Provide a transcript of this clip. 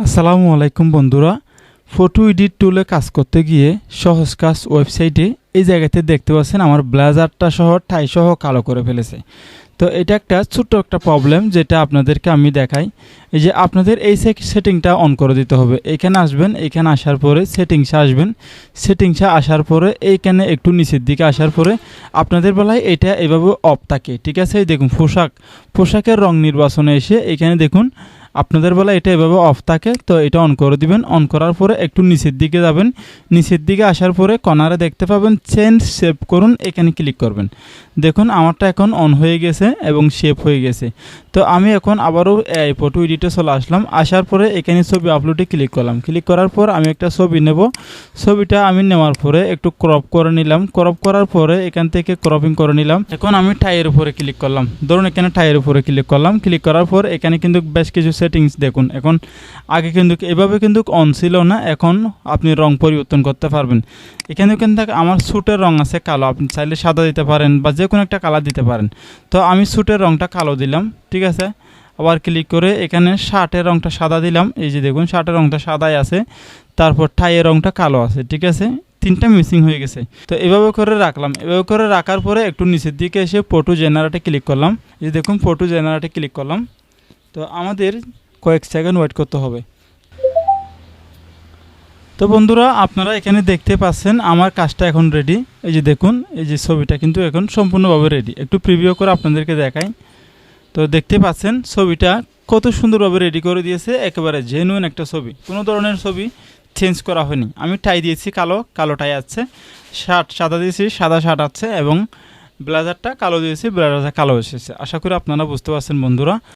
আসসালামু আলাইকুম বন্ধুরা, ফটো এডিট টুলে কাজ করতে গিয়ে সহজ কাজ ওয়েবসাইটে এই জায়গাতে দেখতে পাচ্ছেন আমার ব্লেজারটা সহ টাই সহ কালো করে ফেলেছে। তো এটা একটা ছোট্ট একটা প্রবলেম যেটা আপনাদেরকে আমি দেখাই। এই যে আপনাদের এই সেটিংটা অন করে দিতে হবে। এখানে আসবেন, এখানে আসার পরে সেটিংসে আসবেন, সেটিংসে আসার পরে এইখানে একটু নিচের দিকে আসার পরে আপনাদের বেলায় এটা এভাবে অফ থাকে, ঠিক আছে। এই দেখুন পোশাকের রং নির্বাচনে এসে এখানে দেখুন আপনাদের বেলা এটা এভাবে অফ থাকে, তো এটা অন করে দিবেন। অন করার পরে একটু নিচের দিকে যাবেন, নিচের দিকে আসার পরে কর্নারে দেখতে পাবেন চেঞ্জ শেপ করুন, এখানে ক্লিক করবেন। দেখুন আমারটা এখন অন হয়ে গেছে এবং শেপ হয়ে গেছে। তো আমি এখন আবারও এই ফটো এডিটে চলে আসলাম। আসার পরে এখানে ছবি আপলোডে ক্লিক করলাম। ক্লিক করার পর আমি একটা ছবি নেব। ছবিটা আমি নেওয়ার পরে একটু ক্রপ করে নিলাম। ক্রপ করার পরে এখান থেকে ক্রপিং করে নিলাম। এখন আমি টাইয়ের উপরে ক্লিক করলাম। ধরুন এখানে টাইয়ের উপরে ক্লিক করলাম। ক্লিক করার পর এখানে কিন্তু বেশ কিছু সেটিংস দেখুন। এখন আগে কিন্তু এভাবে কিন্তু অন ছিল না, এখন আপনি রং পরিবর্তন করতে পারবেন। এখানে কিন্তু আমার স্যুটের রং আছে কালো, আপনি চাইলে সাদা দিতে পারেন বা যে কোনো একটা কালার দিতে পারেন। তো আমি স্যুটের রংটা কালো দিলাম, ঠিক আছে। আবার ক্লিক করে এখানে শার্টের রংটা সাদা দিলাম। এই যে দেখুন শার্টের রংটা সাদাই আছে, তারপর টাইয়ের রংটা কালো আছে, ঠিক আছে। তিনটা মিসিং হয়ে গেছে। তো এভাবে করে রাখলাম। এভাবে করে রাখার পরে একটু নিচের দিকে এসে ফটো জেনারেটে ক্লিক করলাম। এই যে দেখুন ফটো জেনারেটে ক্লিক করলাম। তো আমাদের কয়েক সেকেন্ড ওয়েট করতে হবে। তো বন্ধুরা আপনারা এখানে দেখতে পাচ্ছেন আমার কাজটা এখন রেডি। এই যে দেখুন এই যে ছবিটা কিন্তু এখন সম্পূর্ণভাবে রেডি। একটু প্রিভিউ করে আপনাদেরকে দেখাই। তো দেখতে পাচ্ছেন ছবিটা কত সুন্দরভাবে রেডি করে দিয়েছে, একেবারে জেনুইন একটা ছবি, কোনো ধরনের ছবি চেঞ্জ করা হয়নি। আমি টাই দিয়েছি কালো টাই আছে, শার্ট সাদা দিয়েছি সাদা শার্ট আছে, এবং ব্লেজারটা কালো দিয়েছি ব্লেজারটা কালো এসেছে। আশা করি আপনারা বুঝতে পারছেন বন্ধুরা।